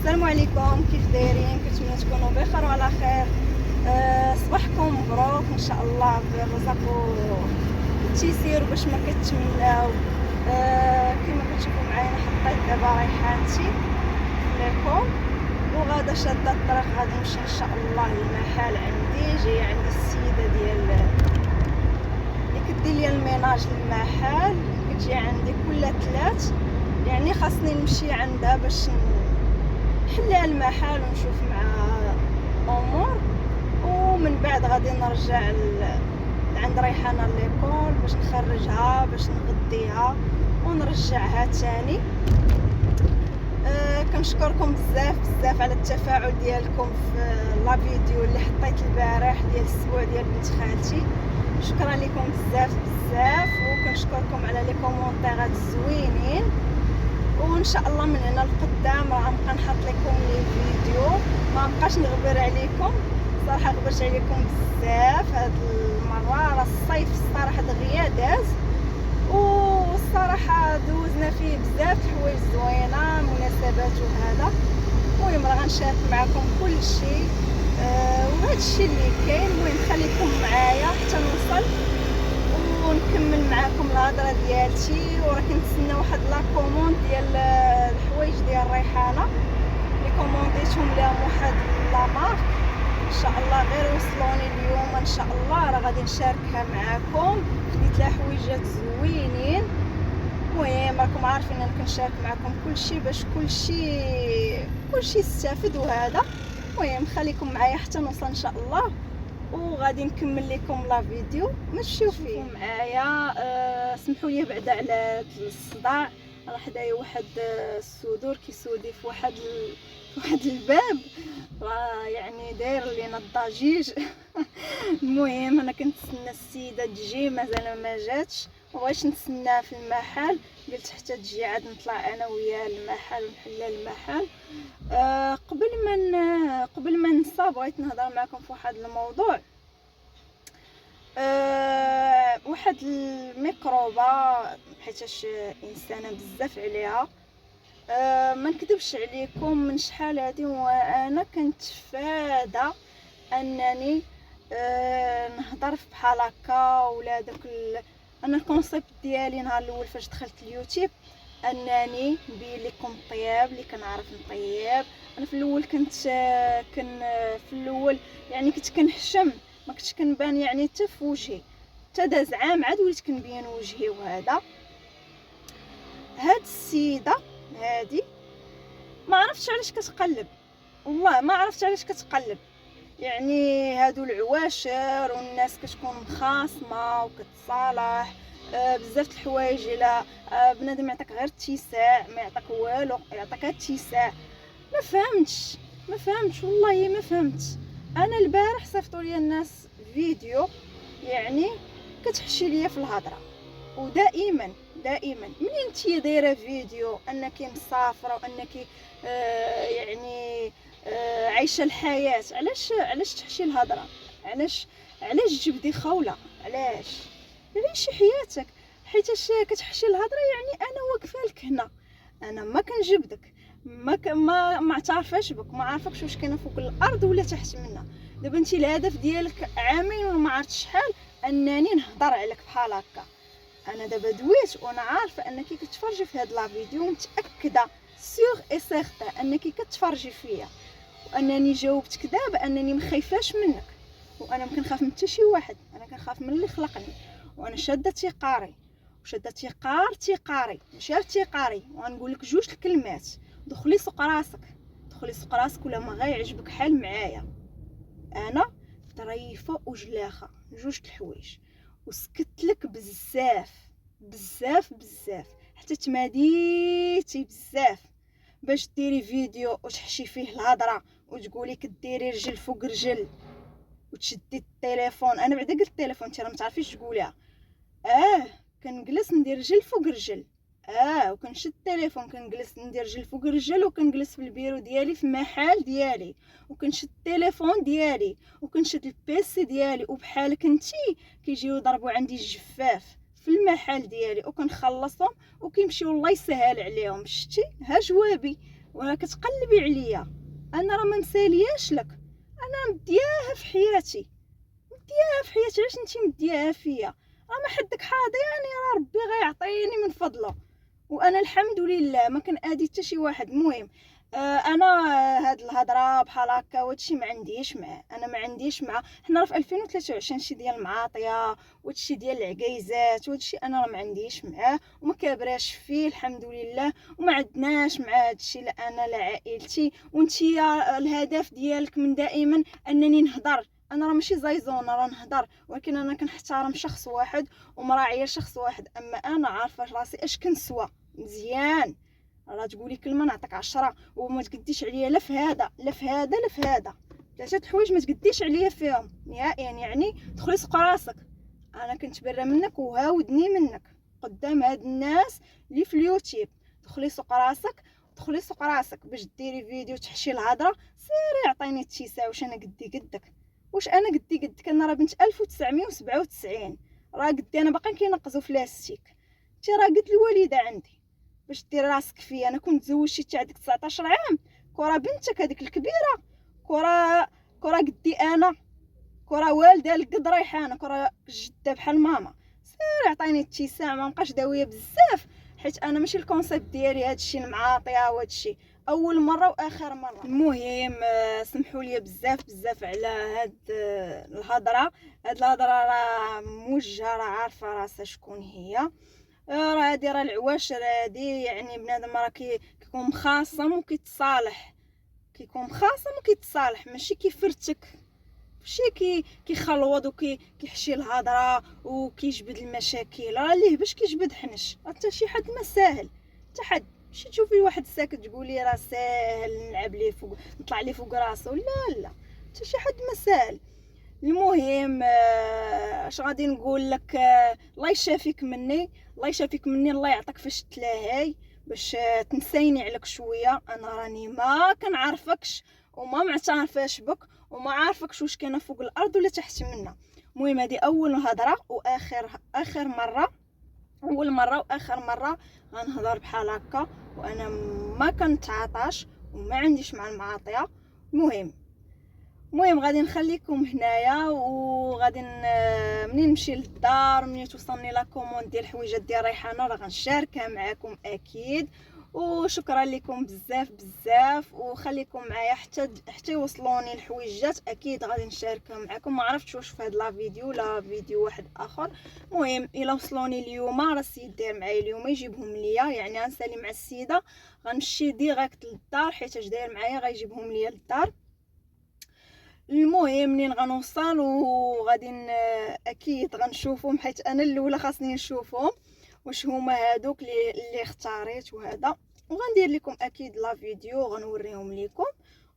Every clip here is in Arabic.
السلام عليكم، كيف دايرين؟ كنتمنى تكونوا بخير وعلى خير. صباحكم مبروك ان شاء الله بالرزق والتيسير باش ما كتمناو. كما كتشوفوا معايا حطيت دابا ريحانتي لكم وغادا شاده الطريق، غادي نمشي ان شاء الله للمحل. عندي جايه عند السيده ديال اللي كدير لي الميناج للمحل، كتجي عندي كل 3، يعني خاصني نمشي عندها باش نحلها المحل ونشوف مع امور، ومن بعد غادي نرجع عند ريحانه ليكول باش نخرجها باش نغديها ونرجعها تاني. كنشكركم بزاف على التفاعل ديالكم في لا فيديو اللي حطيت البارح ديال الاسبوع ديال بنت خالتي. شكرا لكم بزاف وكنشكركم على لي كومونتيرات الزوينين، وان شاء الله من هنا لقدام راه غنبقى نحط لكم لي فيديو، ما بقاش نغبر عليكم. صراحه غبرت عليكم بزاف هاد المره، راه الصيف الصراحه دغيا داز، والصراحه دوزنا فيه بزاف الحوايج زوينه مناسبات وهذا. المهم راه غنشارك معكم كل شيء، وهذا الشيء اللي كاين. المهم خليكم معايا حتى نوصل ونكمل معكم الهضره ديالتي، وراه كنتسنى واحد لا كوموند ديال الحوايج ديال ريحانه اللي كومونديتهم لهم واحد لا مارك. ان شاء الله غير وصلوني اليوم ان شاء الله، راه غادي نشاركها معكم. خديت لها حويجات زوينين. المهم راكم عارفين انا كنشارك معكم كل شيء باش كل شيء يستافد وهذا. المهم خليكم معايا حتى نوصل ان شاء الله، وغادي نكمل لكم لا فيديو. مشيو فيه معايا. سمحوا لي بعدا على الصداع، راه حدايا واحد السودور كيسودي في واحد الباب، راه يعني داير لينا الضجيج. المهم انا كنتسنى السيده تجي، مازال ما جاتش، مبغيتش نتسناها في المحل، قلت حتى تجي عاد نطلع انا وياها للمحل ونحل المحل. قبل ما ننسى بغيت نهضر معكم في واحد الموضوع. واحد الميكروبه حيتاش انسانه بزاف عليها. ما نكذبش عليكم، من شحال هادي وانا كنت فاده انني نهضر في بحال هكا ولا داك انا الكونسيبت ديالي نهار الاول فاش دخلت اليوتيوب انني نبين لكم الطياب اللي كنعرف نطيب. انا في الاول كنت في الاول يعني كنت كنحشم، ما كنتش كنبان يعني حتى في وجهي، حتى داز عام عاد وليت كنبين وجهي. وهذا هاد السيده هادي ما عرفتش علاش كتقلب، والله ما عرفت علاش كتقلب. يعني هادو العواشر والناس كتكون مخاصمه وكتصالح بزاف د الحوايج. الا بنادم يعطيك غير اتساع ما يعطيك والو، يعطيك اتساع. ما فهمتش والله ما فهمت. انا البارح صيفطوا لي الناس فيديو يعني كتحشي ليا في الهضره، ودائما منين انتي دايره فيديو انك مسافره وانك يعني عايشه الحياه، علاش تحشي الهضره؟ علاش تجبدي خوله؟ علاش عيشي حياتك؟ حيتاش كتحشي الهضره يعني انا واقفه لك هنا، انا ما كنجبدك، ما عترفاش بك، ما عارفكش واش كاينه فوق الارض ولا تحت منها. دابا انت الهدف ديالك عامين ولا ما عرفتش شحال انني نهضر عليك بحال هكا. انا دابا دويت وانا عارفه انك كتفرجي في هاد لا فيديو، متاكده سيغ اي سيغتان انك كتفرجي فيا، وانني جاوبتك دابا انني مخيفاش منك، وانا ما كنخاف من حتى شي واحد، انا كنخاف من اللي خلقني. وانا شاده تيقاري وشاده تيقاري ماشي غير تيقاري. وغنقول لك جوج الكلمات، دخلي سوق راسك ولا ما غيعجبك حال معايا. انا ظريفه وجلاخه، جوج الحوايج، وسكت لك بزاف حتى تماديتي بزاف باش ديري فيديو وتحشي فيه الهضره وتقولي كديري رجل فوق رجل وتشدي التليفون. انا بعدا قلت التليفون انت راه ما تعرفيش تقوليها. كنجلس ندير رجل فوق رجل، وكنشد التليفون كنجلس ندير رجل فوق رجل، وكنجلس في البيرو ديالي في المحل ديالي وكنشد التليفون ديالي وكنشد البيسي ديالي، وبحالك انتي كيجيو يضربوا عندي الجفاف في المحل ديالي وكنخلصهم وكيمشيو الله يسهل عليهم. شتي ها جوابي، وكتقلبي عليا، انا راه ما مسالياش لك، انا مدياها في حياتي، مدياها في حياتي، علاش انتي مدياها فيا؟ راه ما حدك حاضياني، راه ربي غيعطيني من فضله، وانا الحمد لله ما كنادي حتى شي واحد. المهم انا هاد الهضره بحال هكا وهادشي ما عنديش معاه، انا ما عنديش معاه. حنا راه في 2023 شي ديال المعاطيه وهادشي ديال العكايزات وهادشي انا راه ما عنديش معاه وما كابراش فيه الحمد لله، وما عندناش مع هادشي لا انا لا عائلتي. وانتيا الهدف ديالك من دائما انني نهضر، انا راه ماشي زايزونه راه نهضر، ولكن انا كنحترم شخص واحد ومراعيه شخص واحد. اما انا عارفه راسي اش كنسوى مزيان، راه تقولي كلمه نعطيك 10 وما تقديش عليا لا في هذا لا في هذا لا في هذا، ثلاثه الحوايج ما تقديش عليا فيهم نهائيا. يعني دخلي سوق راسك، انا كنتبرى منك وهاودني منك قدام هاد الناس اللي في اليوتيوب. دخلي سوق راسك، دخلي سوق راسك باش ديري فيديو تحشي الهضره، سيري عطيني اتساع واش انا قدي قدك، واش انا قدي قدك؟ انا راه بنت 1997، راه قدي انا باقا كينقزو في لاستيك. انت راه قد الوالده عندي باش دير راسك فيا، انا كنت زوجتي حتى عندك 19 عام، كره بنتك هذيك الكبيره، كره قدي انا، كره والده القد ريحانه، كره جده بحال ماما. سير عطيني اتساع، ما بقاش داويه بزاف، حيت انا ماشي الكونسيبت ديالي هادشي المعاطيه وهادشي اول مره واخر مره. المهم سمحوا لي بزاف بزاف على هاد الهضره. هاد الهضره راه موجهه، راه عارفه راسها شكون هي. راه هادي راه العواشر هادي، يعني بنادم راه كيكون مخاصم وكيتصالح، كيكون مخاصم وكيتصالح، ماشي كيفرتك، ماشي كيخلوض كيحشي الهضره وكيجبد المشاكل. راه ليه باش كيجبد حنش، حتى شي حد ما ساهل، حتى حد. ماشي تشوفي واحد ساكت تقولي راه ساهل نلعب ليه فوق نطلع ليه فوق راسو، لا لا، حتى شي حد ما ساهل. المهم اش غادي نقول لك، الله يشافيك مني، الله يشافيك مني، الله يعطيك فاش تلاهي باش تنسيني عليك شويه. انا راني ما كنعرفكش وما معترفاش بك وما عارفكش واش كاينه فوق الارض ولا تحت منا. المهم هذه اول هضره اخر مره، اول مره واخر مره غنهضر بحال هكا، وانا ما كنتعاطاش وما عنديش مع المعاطيه. المهم غادي نخليكم هنايا، وغادي منين نمشي للدار، منين توصلني لا كوموند ديال الحويجات ديال ريحانه راه غنشاركها معكم اكيد. وشكرا لكم بزاف بزاف، وخليكم معايا حتى يوصلوني الحويجات، اكيد غادي نشاركها معكم. ما عرفتش واش في هذا لا فيديو ولا فيديو واحد اخر. المهم الا وصلوني اليوم راه السيد داير معايا اليوم يجيبهم ليا، يعني غنسالي مع السيده غنمشي ديريكت للدار حيت اش داير معايا غيجيبهم ليا للدار. المهم منين غنوصل وغادي اكيد غنشوفهم، حيت انا الاولى خاصني نشوفهم واش هما هادوك اللي اختاريت وهذا، وغندير لكم اكيد لا فيديو غنوريهم لكم.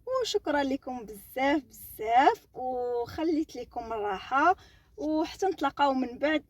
وشكرا لكم بزاف بزاف، وخليت لكم الراحه، وحتى نتلاقاو من بعد